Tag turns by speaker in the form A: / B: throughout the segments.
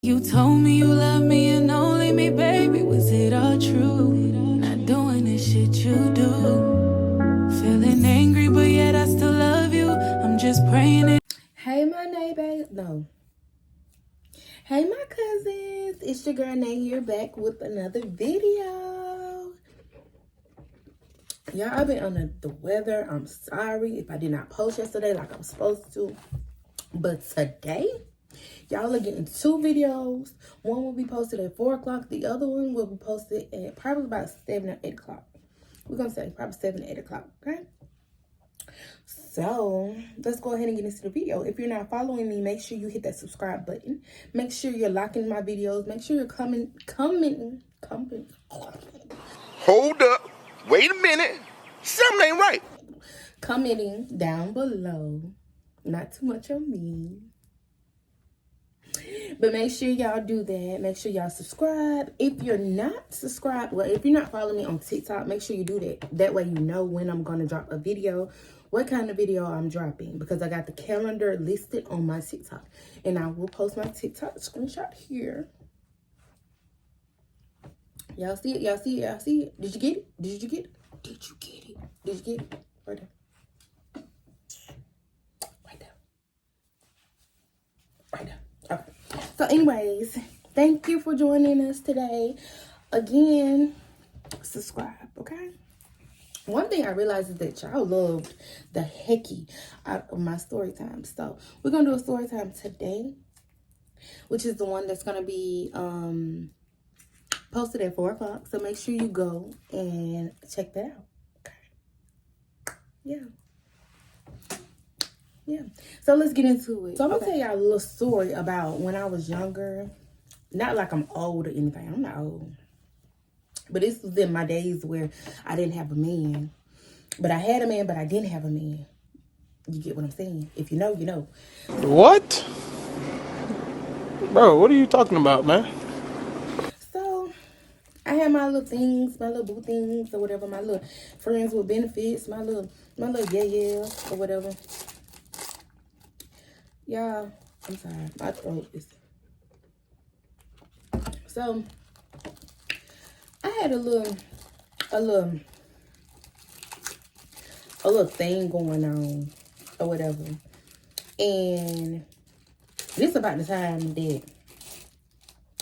A: You told me you love me and only me, baby. Was it all true? Not doing the shit you do. Feeling angry, but yet I still love you. I'm just praying it.
B: Hey, my neighbor. No. Hey, my cousins. It's your girl, Nay, here back with another video. Y'all, I've been under the weather. I'm sorry if I did not post yesterday like I was supposed to. But today, y'all are getting two videos. One will be posted at 4 o'clock. The other one will be posted at probably about 7 or 8 o'clock. We're going to say probably 7 or 8 o'clock, okay? So, let's go ahead and get into the video. If you're not following me, make sure you hit that subscribe button. Make sure you're liking my videos. Make sure you're commenting.
C: Hold up. Wait a minute. Something ain't right.
B: Commenting down below. Not too much on me. But make sure y'all do that. Make sure y'all subscribe. If you're not subscribed, well, if you're not following me on TikTok, make sure you do that. That way you know when I'm going to drop a video, what kind of video I'm dropping. Because I got the calendar listed on my TikTok. And I will post my TikTok screenshot here. Y'all see it? Y'all see it? Y'all see it? Did you get it? Did you get it? Did you get it? Did you get it? Right there. Right there. Right there. Okay. So anyways, thank you for joining us today. Again, subscribe, okay? One thing I realized is that y'all loved the hecky out of my story time. So we're going to do a story time today, which is the one that's going to be posted at 4 o'clock. So make sure you go and check that out. Okay. Yeah. So let's get into it. So I'm going to tell y'all a little story about when I was younger. Not like I'm old or anything. I'm not old. But this was in my days where I didn't have a man. But I had a man, but I didn't have a man. You get what I'm saying? If you know, you know.
D: What? Bro, what are you talking about, man?
B: So I had my little things, my little boo things or whatever, my little friends with benefits, my little yeah or whatever. Y'all, I'm sorry. My throat is... So I had a little thing going on or whatever. And this about the time that,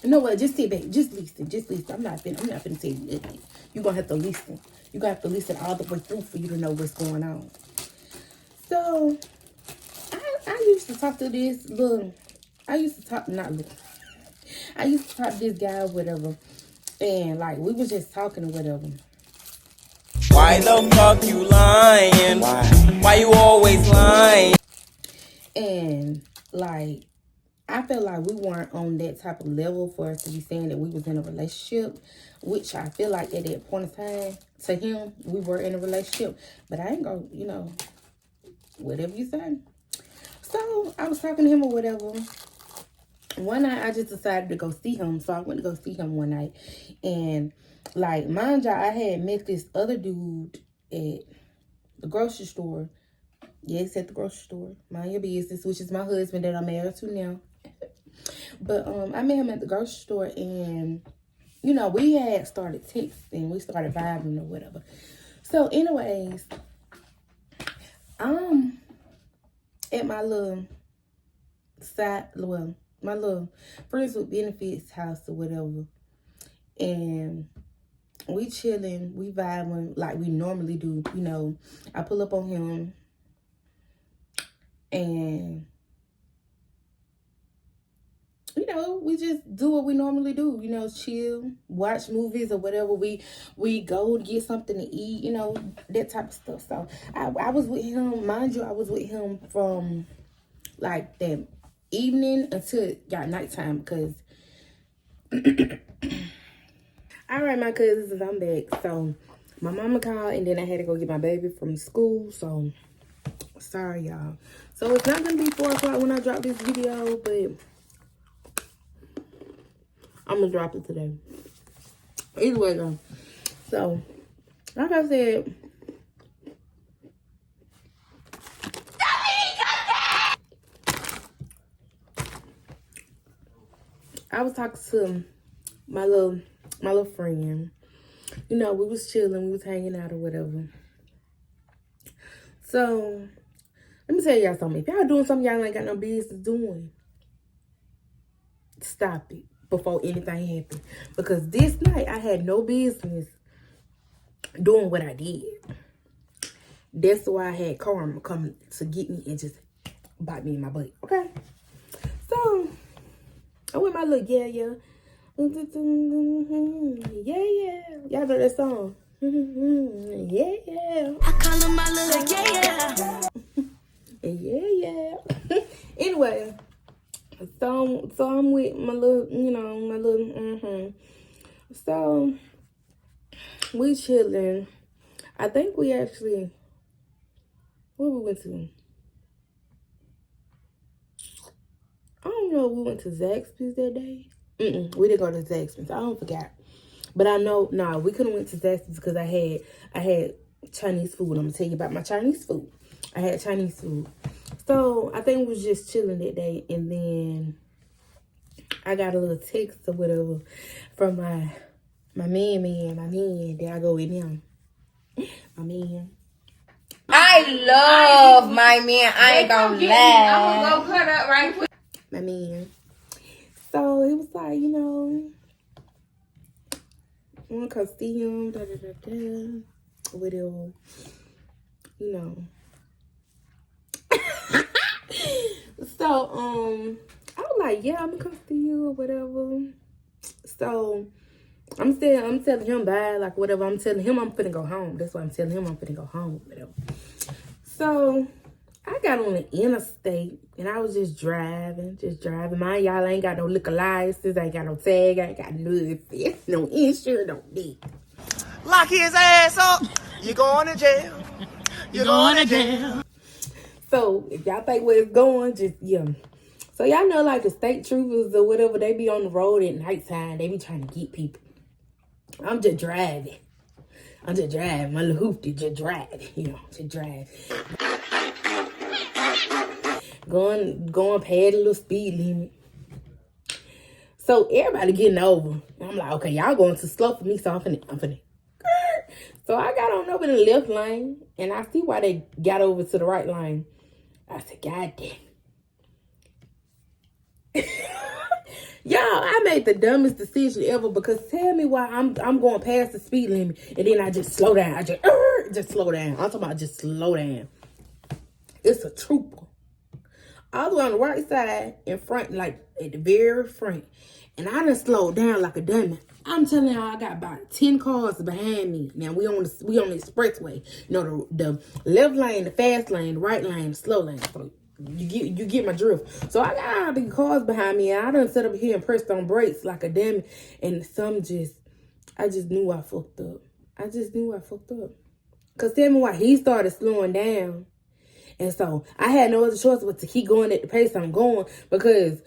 B: you know what, just sit back, just listen. I'm not finna tell you nothing. You're gonna have to listen. You're gonna have to listen all the way through for you to know what's going on. So I used to talk to this little, I used to talk to this guy or whatever. And like we was just talking or whatever.
E: Why the fuck you lying? Why you always lying?
B: And like I felt like we weren't on that type of level for us to be saying that we was in a relationship, which I feel like at that point of time, to him, we were in a relationship. But I ain't gonna, you know, whatever you say. So I was talking to him or whatever. One night I just decided to go see him. So I went to go see him one night. And like, mind y'all, I had met this other dude at the grocery store. Yes, at the grocery store. Mind your business, which is my husband that I'm married to now. But I met him at the grocery store, and you know, we had started texting, we started vibing or whatever. So anyways, at my little my little friends with benefits house or whatever, and we chilling, we vibing like we normally do. You know, I pull up on him, and you know, we just do what we normally do, you know, chill, watch movies or whatever. We go to get something to eat, you know, that type of stuff. So I was with him, mind you, I was with him from like that evening until it got nighttime because all right, my cousins, I'm back. So my mama called and then I had to go get my baby from school. So sorry, y'all. So it's not gonna be 4 o'clock when I drop this video, but I'm gonna drop it today. Either way, though. So, like I said, I was talking to my little friend. You know, we was chilling, we was hanging out or whatever. So let me tell y'all something. If y'all doing something y'all ain't got no business doing, stop it before anything happens. Because this night I had no business doing what I did. That's why I had karma come to get me and just bite me in my butt. Okay? So I went my little yeah. Yeah. Y'all know that song? Yeah.
A: I call him my little
B: Yeah. Anyway, so I'm with my little, So we chilling. I think we actually, where we went to? I don't know if we went to Zaxby's that day. We didn't go to Zaxby's. I don't forget. But I know, we couldn't went to Zaxby's because I had Chinese food. I'm gonna tell you about my Chinese food. I had Chinese food. So I think we was just chilling that day, and then I got a little text or whatever from my man that I go with him. My man.
F: I love my man. I ain't gonna lie.
B: I'm gonna go cut up right quick. My man. So he was like, I want to come see him, whatever, So, I was like, yeah, I'm gonna come see you or whatever. So, I'm telling him bye, like whatever. I'm telling him I'm finna go home. That's why I'm telling him I'm finna go home, whatever. So, I got on the interstate and I was just driving. Mind y'all, I ain't got no liquor license, I ain't got no tag, I ain't got nothing, no insurance, no dick.
C: Lock his ass up. You going to jail. You going to jail.
B: So if y'all think where it's going, just So y'all know like the state troopers or whatever, they be on the road at nighttime. They be trying to get people. I'm just driving. My little hoopty just driving, just driving. Going past a little speed limit. So everybody getting over. I'm like, okay, y'all going too slow for me, so I'm finna. So I got on over the left lane, and I see why they got over to the right lane. I said, God damn. Y'all, I made the dumbest decision ever, because tell me why I'm going past the speed limit and then I just slow down. I just slow down. I'm talking about just slow down. It's a trooper. All the way on the right side in front, like at the very front. And I done slowed down like a dummy. I'm telling y'all, I got about 10 cars behind me. Now we on the expressway. The left lane, the fast lane, the right lane, the slow lane. So you get my drift. So I got all the cars behind me, and I done set up here and pressed on brakes like a dummy. And I just knew I fucked up. Cause tell me why he started slowing down. And so I had no other choice but to keep going at the pace I'm going, because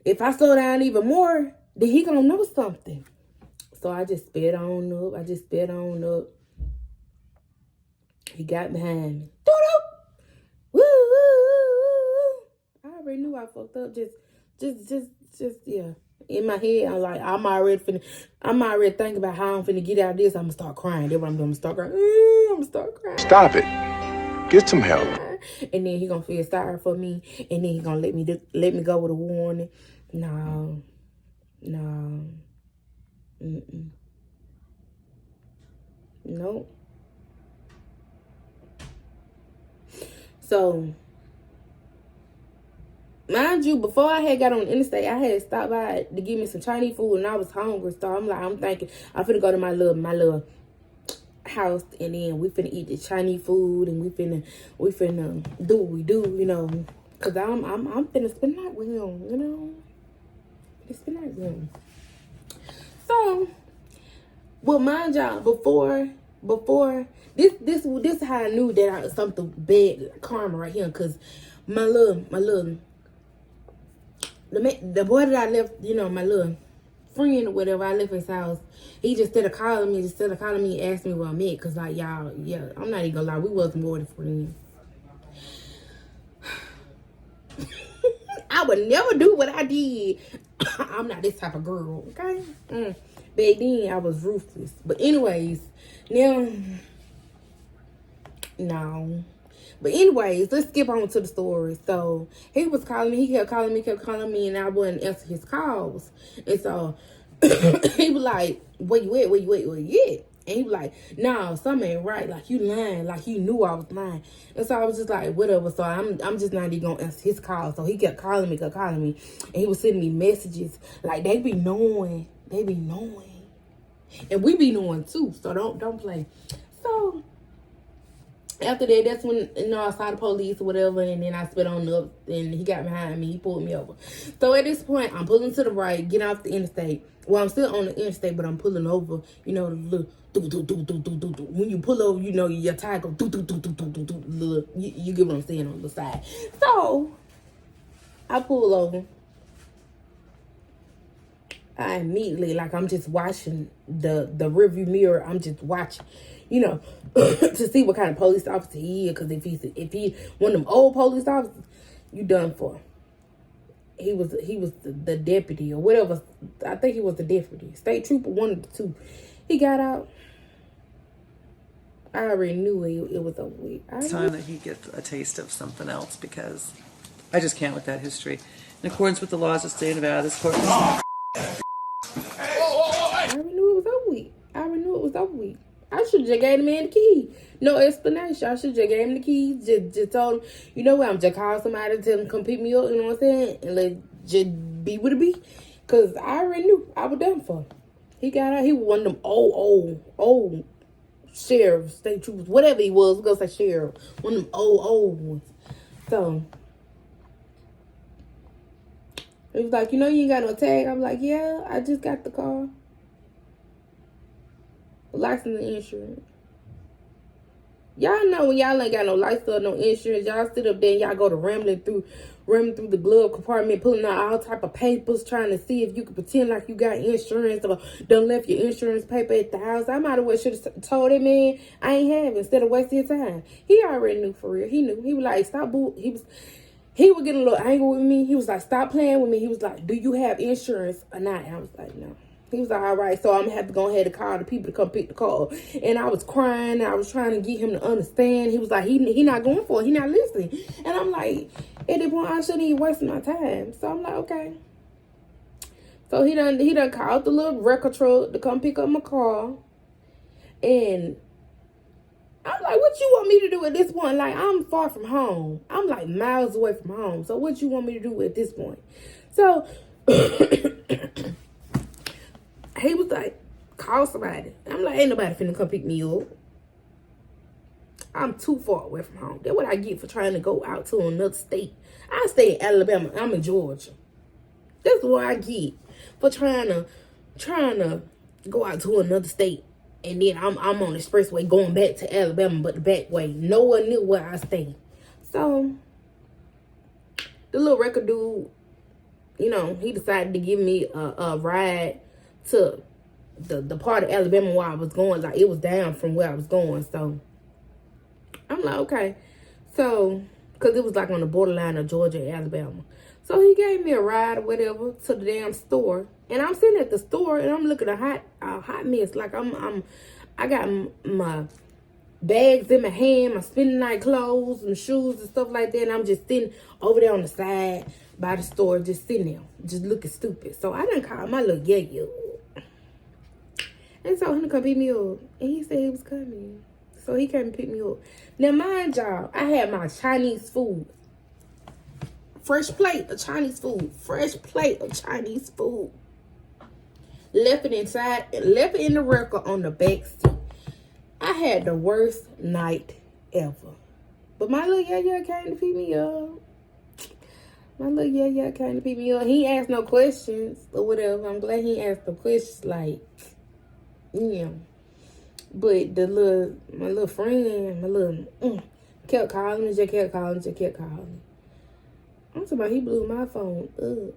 B: if I slow down even more, then he gonna know something. So I just sped on up. He got behind me. Woo! I already knew I fucked up. Just yeah. In my head, I'm already thinking about how I'm finna get out of this. I'm gonna start crying. That's what I'm gonna start crying. I'm gonna start crying.
C: Stop it. Get some help.
B: And then he gonna feel sorry for me, and then he gonna let me go with a warning. No. Nope. So, mind you, before I had got on the interstate, I had stopped by to get me some Chinese food, and I was hungry. So I'm thinking I'm finna go to my little house, and then we finna eat the Chinese food, and we finna do what we do, cause I'm finna spend the night with him, spend the night with him. So, well, mind y'all, before this is how I knew that I was something bad, karma right here, cause my little the boy that I left, my little friend or whatever, I left his house. He just instead of calling me, asked me where I'm at, cause like y'all, yeah, I'm not even gonna lie, we wasn't more than friends. I would never do what I did. I'm not this type of girl, okay? Back then, I was ruthless. But anyways, now, no. But anyways, let's skip on to the story. So, he was calling me. He kept calling me, and I wouldn't answer his calls. And so, he was like, where you at? Where you at? And he was like, no, something ain't right. Like, you lying. Like, you knew I was lying. And so I was just like, whatever. So I'm just not even going to answer his call. So he kept calling me. And he was sending me messages. Like, they be knowing. And we be knowing, too. So don't play. So after that, that's when, I saw the police or whatever. And then I spit on up. And he got behind me. He pulled me over. So at this point, I'm pulling to the right, getting off the interstate. Well, I'm still on the interstate, but I'm pulling over. The little when you pull over, your tire go you get what I'm saying on the side. So I pull over. I immediately, like, I'm just watching the rearview mirror. I'm just watching, to see what kind of police officer he is. Because if he one of them old police officers, you done for. He was the deputy or whatever. I think he was the deputy, state trooper, one of the two. He got out. I already knew it was over with.
G: It's time that he gets a taste of something else, because I just can't with that history. In accordance with the laws of the state of Nevada, this court...
B: I already knew it was over with. I should have just gave the man the key. No explanation. I should have just gave him the keys. Just told him, you know what, I'm just call somebody to tell him come pick me up, you know what I'm saying? And let just be what it be. Because I already knew I was done for. He got out. He was one of them old sheriffs, state troopers, whatever he was. We're going to say sheriff. One of them old ones. So, he was like, you ain't got no tag. I'm like, yeah, I just got the car. License and insurance. Y'all know when y'all ain't got no license or no insurance, y'all sit up there and y'all go to rambling through the glove compartment, pulling out all type of papers, trying to see if you could pretend like you got insurance or done left your insurance paper at the house. I might have well should have told that man I ain't have it instead of wasting his time. He already knew for real. He knew. He was like, stop boo. He was getting a little angry with me. He was like, stop playing with me. He was like, do you have insurance or not? And I was like, no. He was like, all right, so I'm going to have to go ahead and call the people to come pick the car. And I was crying. I was trying to get him to understand. He was like, he not going for it. He not listening. And I'm like, at that point, I shouldn't even waste my time. So I'm like, okay. So he done called the little record truck to come pick up my car. And I'm like, what you want me to do at this point? Like, I'm far from home. I'm like miles away from home. So what you want me to do at this point? So... he was like, call somebody. I'm like, ain't nobody finna come pick me up. I'm too far away from home. That's what I get for trying to go out to another state. I stay in Alabama. I'm in Georgia. That's what I get for trying to go out to another state. And then I'm on the expressway going back to Alabama, but the back way. No one knew where I stayed. So, the little record dude, he decided to give me a ride to the part of Alabama where I was going. Like, it was down from where I was going. So I'm like, okay. So, because it was like on the borderline of Georgia and Alabama. So he gave me a ride or whatever to the damn store. And I'm sitting at the store and I'm looking a hot mess. Like, I got my bags in my hand, my spending night clothes and shoes and stuff like that. And I'm just sitting over there on the side by the store, just sitting there, just looking stupid. So I done called my little yeah. And so he come pick me up. And he said he was coming. So he came and picked me up. Now, mind y'all, I had my Chinese food. Fresh plate of Chinese food. Left it inside, left it in the record on the back seat. I had the worst night ever. But my little yeah came to pick me up. He asked no questions or whatever. I'm glad he asked no questions, like, But my little friend, kept calling me, just kept calling. I'm talking about he blew my phone up.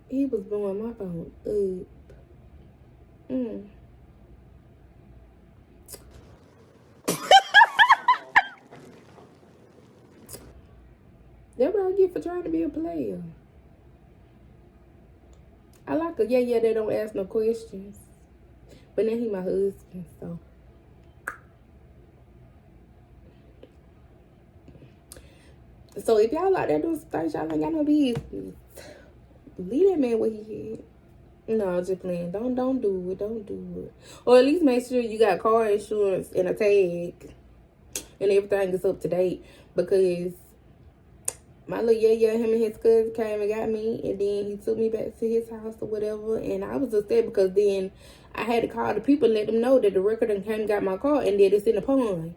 B: He was blowing my phone up. That's what I get for trying to be a player. I like a yeah that don't ask no questions. But now he my husband, so. So if y'all like that doing some things y'all ain't got no business, leave that man where he at. No, just playing. Don't do it. Don't do it. Or at least make sure you got car insurance and a tag and everything is up to date. Because my little him and his cousin came and got me, and then he took me back to his house or whatever. And I was upset because then I had to call the people and let them know that the record done came and got my car and that it's in the pond.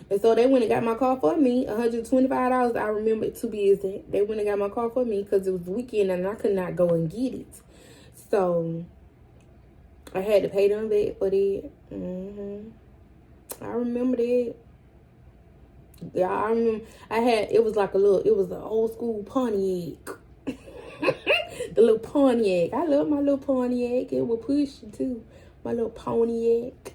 B: And so they went and got my car for me, $125. I remember it to be exact. They went and got my car for me because it was the weekend and I could not go and get it. So I had to pay them back for that. I remember that. Yeah, I remember. It was an old school Pontiac. The little Pontiac. I love my little Pontiac. It was pushing too. My little Pontiac.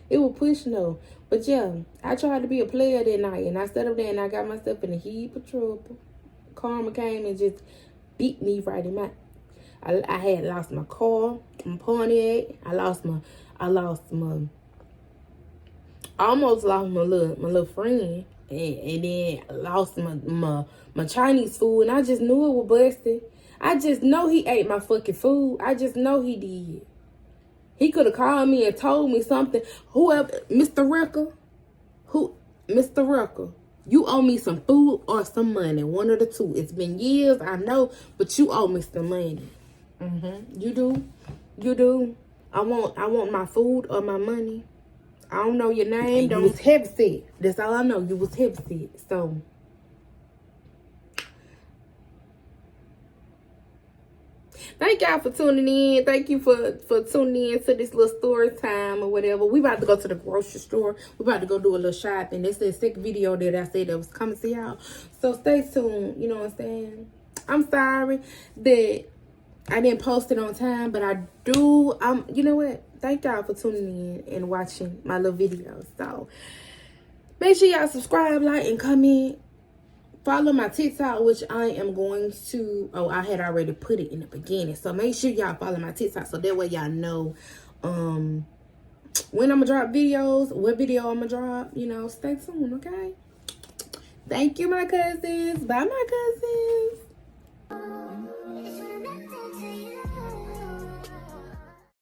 B: It was pushing though. But yeah, I tried to be a player that night, and I sat up there and I got myself in a heap of trouble. Karma came and just beat me right in my. I had lost my car, my Pontiac. I almost lost my little friend, and then I lost my Chinese food, and I just knew it was busted. I just know he ate my fucking food. I just know he did. He could have called me and told me something. Whoever, Mr. Rucker, you owe me some food or some money. One of the two. It's been years, I know, but you owe me some money. You do. I want my food or my money. I don't know your name. You was heavy set. That's all I know. You was heavy set. So. Thank y'all for tuning in. Thank you for tuning in to this little story time or whatever. We about to go to the grocery store. We about to go do a little shopping. This is the second video that I said that was coming to y'all. So stay tuned. You know what I'm saying? I'm sorry that I didn't post it on time, but I do. You know what? Thank y'all for tuning in and watching my little videos. So make sure y'all subscribe, like, and comment. Follow my TikTok, which I am going to. Oh, I had already put it in the beginning. So make sure y'all follow my TikTok so that way y'all know when I'm gonna drop videos, what video I'm gonna drop. You know, stay tuned, okay? Thank you, my cousins. Bye, my cousins.